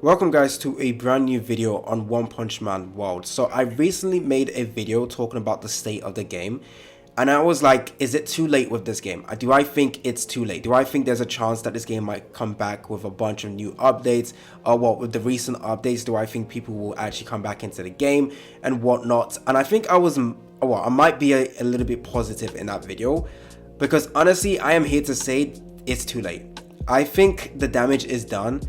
Welcome guys to a brand new video on One Punch Man World. So I recently made a video talking about the state of the game, and I was like, is it too late with this game? Do I think it's too late? Do I think there's a chance that this game might come back with a bunch of new updates? Or what, with the recent updates, do I think people will actually come back into the game and whatnot? And I think I might be a little bit positive in that video, because honestly, I am here to say it's too late. I think the damage is done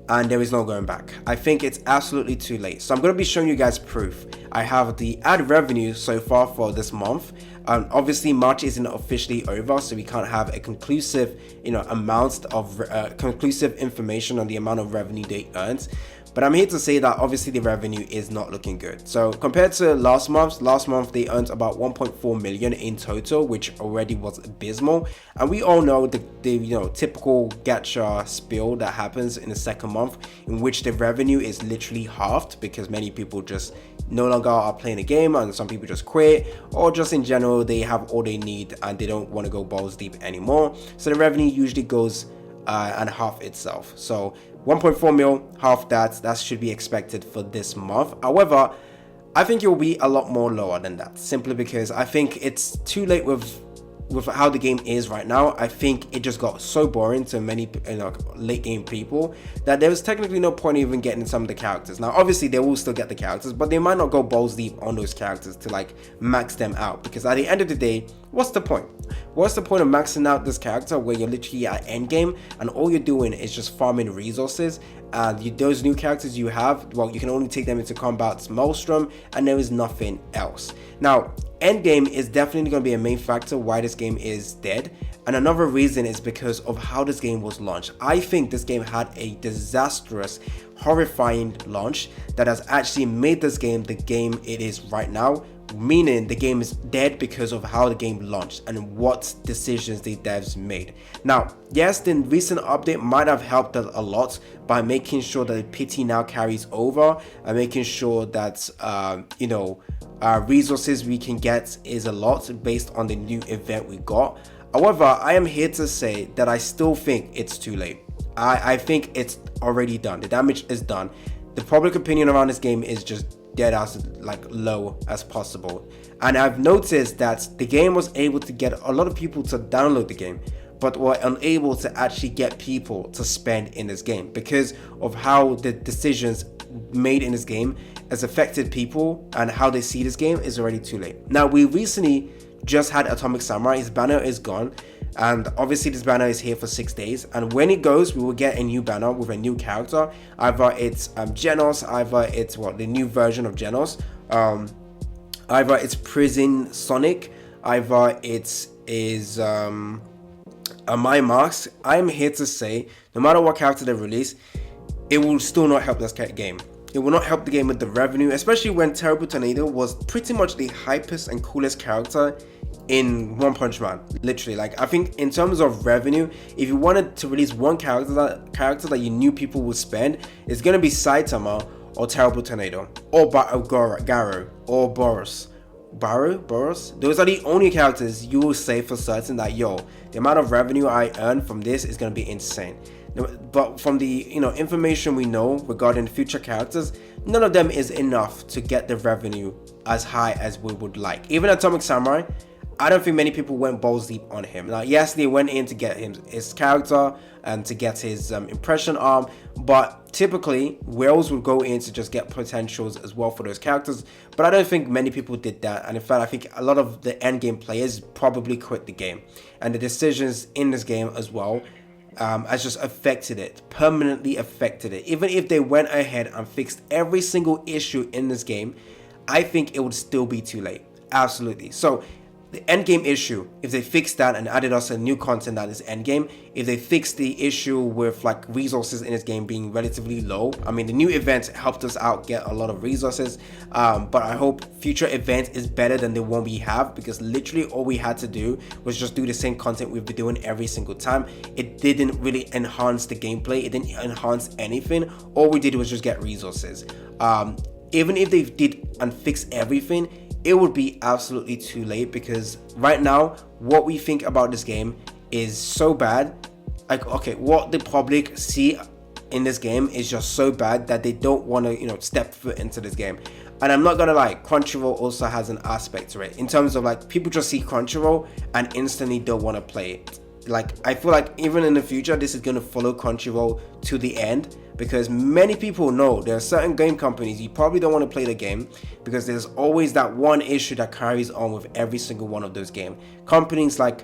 and there is no going back. I think it's absolutely too late. So I'm going to be showing you guys proof. I have the ad revenue so far for this month. Obviously March isn't officially over, so we can't have a conclusive amount of conclusive information on the amount of revenue they earned. But I'm here to say that obviously the revenue is not looking good. So compared to last month they earned about 1.4 million in total, which already was abysmal. And we all know the typical gacha spill that happens in the second month, in which the revenue is literally halved because many people just no longer are playing the game, and some people just quit, or just in general they have all they need and they don't want to go balls deep anymore. So the revenue usually goes and half itself. So 1.4 mil, half that should be expected for this month. However, I think it will be a lot more lower than that, simply because I think it's too late with how the game is right now. I think it just got so boring to many late game people that there was technically no point even getting some of the characters. Now obviously they will still get the characters, but they might not go balls deep on those characters to like max them out, because at the end of the day, what's the point? What's the point of maxing out this character where you're literally at end game and all you're doing is just farming resources, and those new characters you have, well, you can only take them into combat's maelstrom and there is nothing else. Now end game is definitely going to be a main factor why this game is dead, and another reason is because of how this game was launched. I think this game had a disastrous, horrifying launch that has actually made this game the game it is right now, meaning the game is dead because of how the game launched and what decisions the devs made. Now yes, the recent update might have helped a lot by making sure that the pity now carries over and making sure that resources we can get is a lot based on the new event we got. However, I am here to say that I still think it's too late. I think it's already done. The damage is done. The public opinion around this game is just dead as low as possible, and I've noticed that the game was able to get a lot of people to download the game, but were unable to actually get people to spend in this game because of how the decisions made in this game has affected people, and how they see this game is already too late. Now we recently just had Atomic Samurai. His banner is gone, and obviously this banner is here for 6 days, and when it goes we will get a new banner with a new character. Either it's Genos, either it's the new version of Genos, either it's Prison Sonic, either it is My Marks. I'm here to say no matter what character they release, it will still not help this game. It will not help the game with the revenue, especially when Terrible Tornado was pretty much the hypest and coolest character in One Punch Man. Literally, I think in terms of revenue, if you wanted to release one character that you knew people would spend, it's gonna be Saitama or Terrible Tornado or Garo or Boros. Those are the only characters you will say for certain that the amount of revenue I earn from this is gonna be insane. But from the information we know regarding future characters, none of them is enough to get the revenue as high as we would like. Even Atomic Samurai, I don't think many people went balls deep on him. Now yes, they went in to get his character and to get his impression arm, but typically whales would go in to just get potentials as well for those characters. But I don't think many people did that, and in fact I think a lot of the end game players probably quit the game, and the decisions in this game as well has just permanently affected it. Even if they went ahead and fixed every single issue in this game, I think it would still be too late. Absolutely. So the end game issue, if they fixed that and added us a new content that is end game, if they fixed the issue with resources in this game being relatively low, I mean the new event helped us out get a lot of resources, but I hope future event is better than the one we have, because literally all we had to do was just do the same content we've been doing every single time. It didn't really enhance the gameplay, it didn't enhance anything. All we did was just get resources. Even if they did and fix everything, it would be absolutely too late, because right now what we think about this game is so bad. Okay, what the public see in this game is just so bad that they don't want to, step foot into this game. And I'm not gonna lie, Crunchyroll also has an aspect to it in terms of like people just see Crunchyroll and instantly don't want to play it. Like I feel like even in the future this is gonna follow Crunchyroll to the end, because many people know there are certain game companies you probably don't want to play the game because there's always that one issue that carries on with every single one of those game companies. Like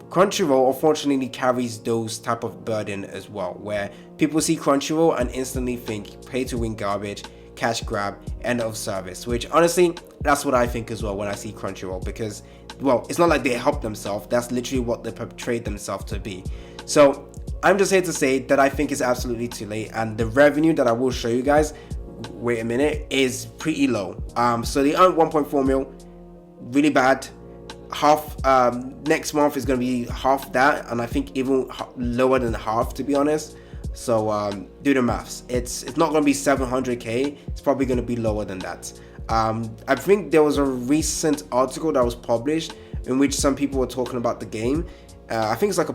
Crunchyroll unfortunately carries those type of burden as well, where people see Crunchyroll and instantly think pay to win garbage, cash grab, end of service, which honestly that's what I think as well when I see Crunchyroll, because well, it's not like they help themselves, that's literally what they portrayed themselves to be. So I'm just here to say that I think it's absolutely too late, and the revenue that I will show you guys, wait a minute, is pretty low. So they earned 1.4 mil, really bad. Half next month is going to be half that, and I think even lower than half, to be honest. So do the maths. It's not going to be 700k, it's probably going to be lower than that. I think there was a recent article that was published in which some people were talking about the game. I think it's like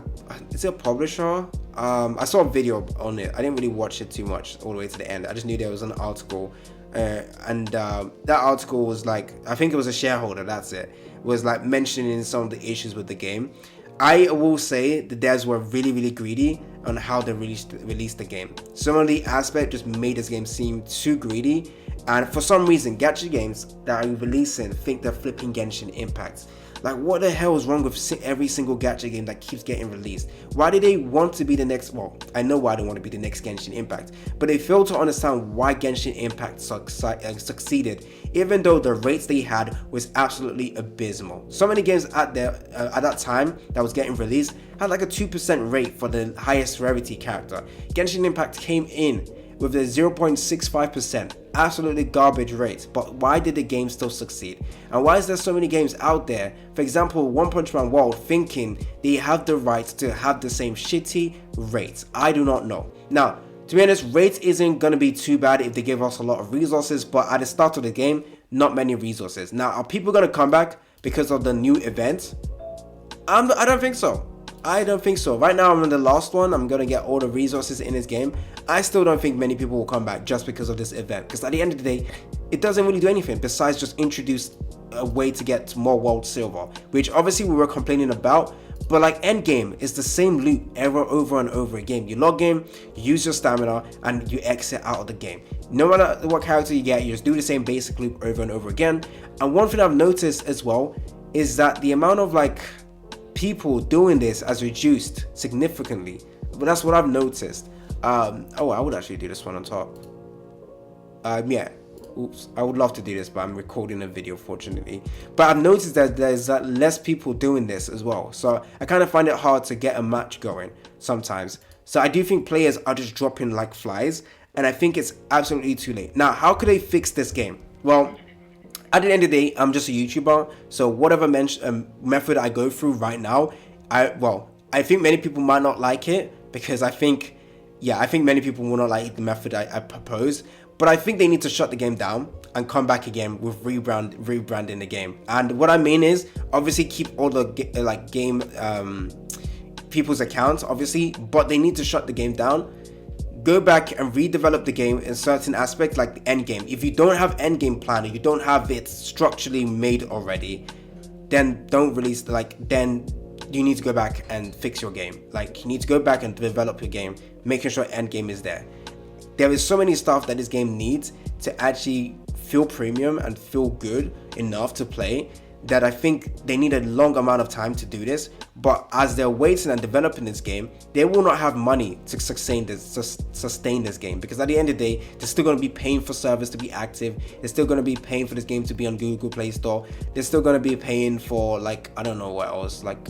is it a publisher? I saw a video on it. I didn't really watch it too much all the way to the end. I just knew there was an article, and that article was like, I think it was a shareholder, that's it, was like mentioning some of the issues with the game. I will say the devs were really greedy on how they released the game. Some of the aspects just made this game seem too greedy, and for some reason gacha games that are releasing think they're flipping Genshin Impact. Like, what the hell is wrong with every single gacha game that keeps getting released? Why do they want to be the next? Well, I know why they want to be the next Genshin Impact, but they fail to understand why Genshin Impact succeeded, even though the rates they had was absolutely abysmal. So many games out there at that time that was getting released had like a 2% rate for the highest rarity character. Genshin Impact came in with a 0.65%, absolutely garbage rate. But why did the game still succeed? And why is there so many games out there, for example One Punch Man World, thinking they have the right to have the same shitty rates? I do not know. Now, to be honest, rates isn't going to be too bad if they give us a lot of resources, but at the start of the game, not many resources. Now, are people going to come back because of the new event? I don't think so. I don't think so. Right now I'm in the last one. I'm gonna get all the resources in this game. I still don't think many people will come back just because of this event, because at the end of the day it doesn't really do anything besides just introduce a way to get more world silver, which obviously we were complaining about. But like endgame is the same loop over and over again. You log in, you use your stamina, and you exit out of the game. No matter what character you get, you just do the same basic loop over and over again. And one thing I've noticed as well is that the amount of like people doing this has reduced significantly, but that's what I've noticed. Oh, I would actually do this one on top. Yeah, oops, I would love to do this, but I'm recording a video, fortunately. But I've noticed that there's less people doing this as well, so I kind of find it hard to get a match going sometimes. So I do think players are just dropping like flies, and I think it's absolutely too late. Now, how could they fix this game? Well, at the end of the day, I'm just a YouTuber, so whatever method I go through right now, I think many people might not like it, because I think many people will not like the method I propose, but I think they need to shut the game down and come back again with rebranding the game. And what I mean is, obviously keep all the game people's accounts, obviously, but they need to shut the game down. Go back and redevelop the game in certain aspects, like the end game. If you don't have end game plan, or you don't have it structurally made already, then don't release. Then you need to go back and fix your game. Like, you need to go back and develop your game, making sure end game is there. There is so many stuff that this game needs to actually feel premium and feel good enough to play, that I think they need a long amount of time to do this. But as they're waiting and developing this game, they will not have money to sustain this game, because at the end of the day, they're still going to be paying for servers to be active. They're still going to be paying for this game to be on Google Play Store. They're still going to be paying for, like, I don't know what else, like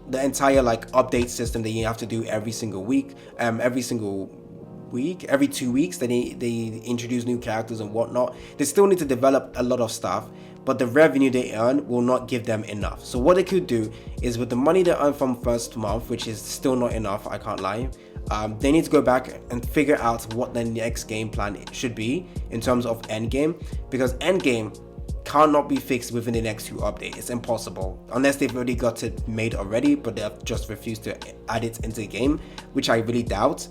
the entire like update system that you have to do every single week, every 2 weeks that they introduce new characters and whatnot. They still need to develop a lot of stuff, but the revenue they earn will not give them enough. So what they could do is, with the money they earn from first month, which is still not enough, I can't lie, they need to go back and figure out what the next game plan should be in terms of endgame, because endgame cannot be fixed within the next 2 updates. It's impossible, unless they've already got it made already, but they've just refused to add it into the game, which I really doubt.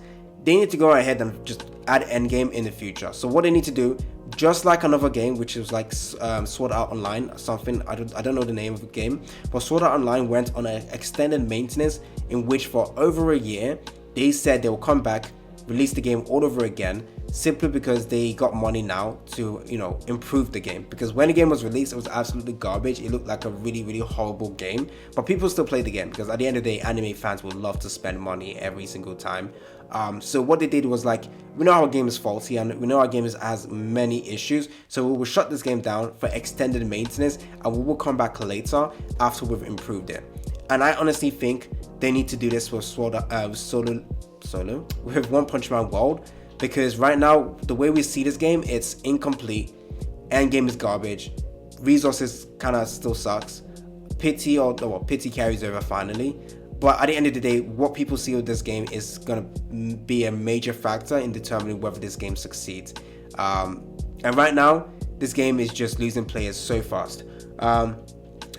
they need to go ahead and just add endgame in the future. So what they need to do, just like another game which is like Sword Art Online, something I don't know the name of the game, but Sword Art Online went on an extended maintenance in which for over a year they said they will come back, release the game all over again, simply because they got money now to, you know, improve the game. Because when the game was released, it was absolutely garbage. It looked like a really horrible game, but people still play the game because at the end of the day, anime fans would love to spend money every single time. So what they did was like, we know our game is faulty and we know our game has many issues, so we will shut this game down for extended maintenance and we will come back later after we've improved it. And I honestly think they need to do this with Solo with One Punch Man World, because right now the way we see this game, it's incomplete, endgame is garbage, resources kind of still sucks, pity carries over finally. But at the end of the day, what people see with this game is going to be a major factor in determining whether this game succeeds. And right now, this game is just losing players so fast. Now,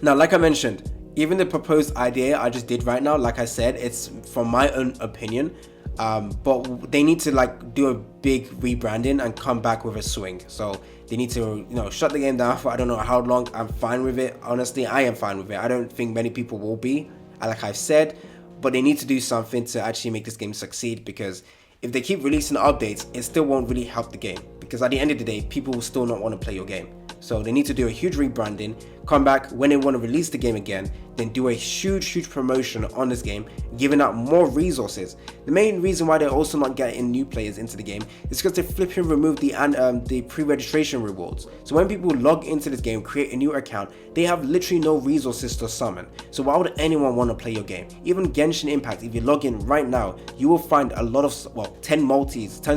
like I mentioned, even the proposed idea I just did right now, like I said, it's from my own opinion. But they need to like do a big rebranding and come back with a swing. So they need to, you know, shut the game down for I don't know how long. I'm fine with it. Honestly, I am fine with it. I don't think many people will be, like I've said, but they need to do something to actually make this game succeed, because if they keep releasing updates, it still won't really help the game, because at the end of the day, people will still not want to play your game. So they need to do a huge rebranding, come back when they want to release the game again, then do a huge promotion on this game, giving out more resources. The main reason why they're also not getting new players into the game is because they flipping removed the pre-registration rewards. So when people log into this game, create a new account, they have literally no resources to summon. So why would anyone want to play your game? Even Genshin Impact, if you log in right now, you will find a lot of, well, 10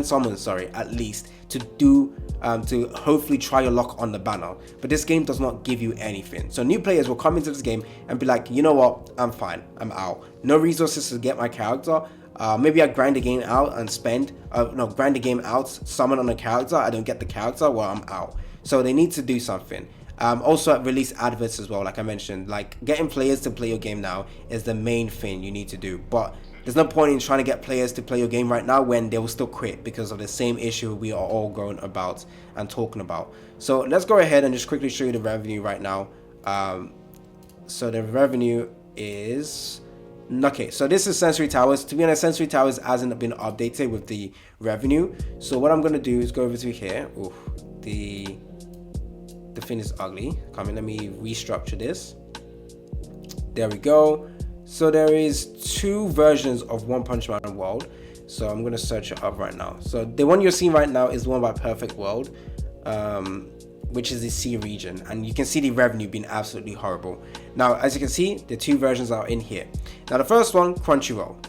summons, at least, to do to hopefully try your luck on the banner. But this game does not give you anything. So new players will come into this game and be like, you know what, I'm fine, I'm out. No resources to get my character. Maybe I grind the game out and grind the game out, summon on a character, I don't get the character, well, I'm out. So they need to do something. Also release adverts as well, like I mentioned. Like getting players to play your game now is the main thing you need to do. But there's no point in trying to get players to play your game right now when they will still quit because of the same issue we are all going about and talking about. So let's go ahead and just quickly show you the revenue right now. So the revenue is... Okay, so this is Sensory Towers. To be honest, Sensory Towers hasn't been updated with the revenue. So what I'm going to do is go over to here. Ooh, the thing is ugly. Come in, let me restructure this. There we go. So there is 2 versions of One Punch Man World. So I'm going to search it up right now. So the one you're seeing right now is the one by Perfect World, which is the C region. And you can see the revenue being absolutely horrible. Now, as you can see, the 2 versions are in here. Now, the first one, Crunchyroll.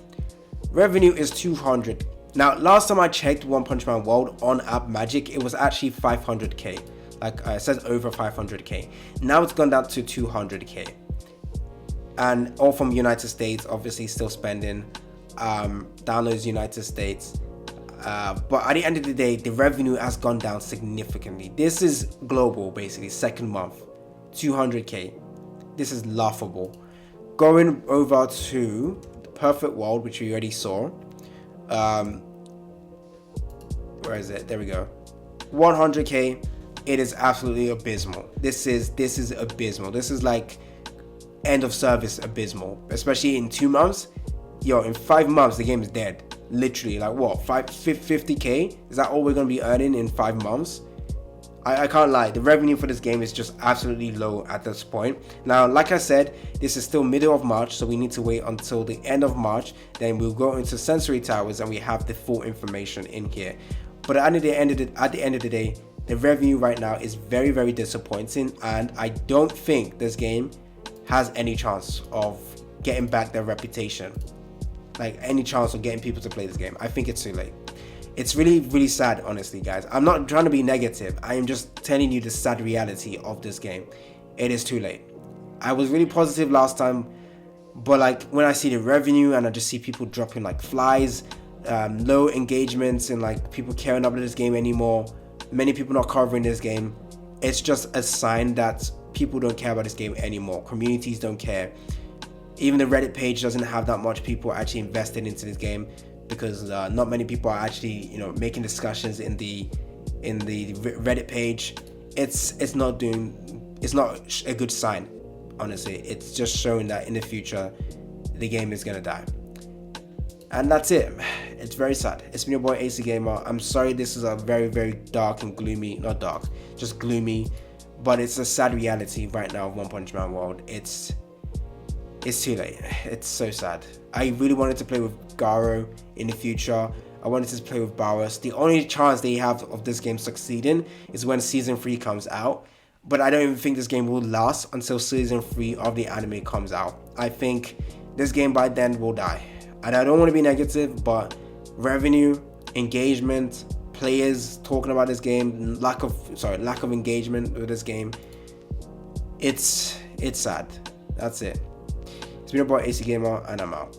Revenue is 200. Now, last time I checked One Punch Man World on App Magic, it was actually 500k. Like it says over 500k. Now it's gone down to 200k. And all from United States, obviously still spending, downloads United States. But at the end of the day, the revenue has gone down significantly. This is global, basically, second month, 200k. This is laughable. Going over to the Perfect World, which we already saw. Where is it? There we go. 100k. It is absolutely abysmal. This is abysmal. This is like end of service abysmal, especially in 2 months. Yo, in 5 months the game is dead. Literally, like what, 50k? Is that all we're gonna be earning in 5 months? I can't lie, the revenue for this game is just absolutely low at this point. Now, like I said, this is still middle of March, so we need to wait until the end of March. Then we'll go into Sensory Towers and we have the full information in here. But at the end of the day, the revenue right now is very disappointing, and I don't think this game has any chance of getting back their reputation, like any chance of getting people to play this game. I think it's too late. It's really sad, honestly, guys. I'm not trying to be negative. I am just telling you the sad reality of this game. It is too late. I was really positive last time, but like when I see the revenue and I just see people dropping like flies, low engagements, and like people caring about this game anymore, many people not covering this game, it's just a sign that people don't care about this game anymore. Communities don't care. Even the Reddit page doesn't have that much people actually invested into this game. because not many people are actually, you know, making discussions in the Reddit page. It's not a good sign, honestly. It's just showing that in the future the game is gonna die. And that's it. It's very sad. It's been your boy AC Gamer. I'm sorry this is a very, very dark and gloomy, not dark, just gloomy, but it's a sad reality right now of One Punch Man world. It's too late. It's so sad. I really wanted to play with Garo in the future. I wanted to play with Boris. The only chance they have of this game succeeding is when Season 3 comes out. But I don't even think this game will last until Season 3 of the anime comes out. I think this game by then will die. And I don't want to be negative, but revenue, engagement, players talking about this game, lack of engagement with this game, it's sad. That's it. It's been your boy AC Gamer, and I'm out.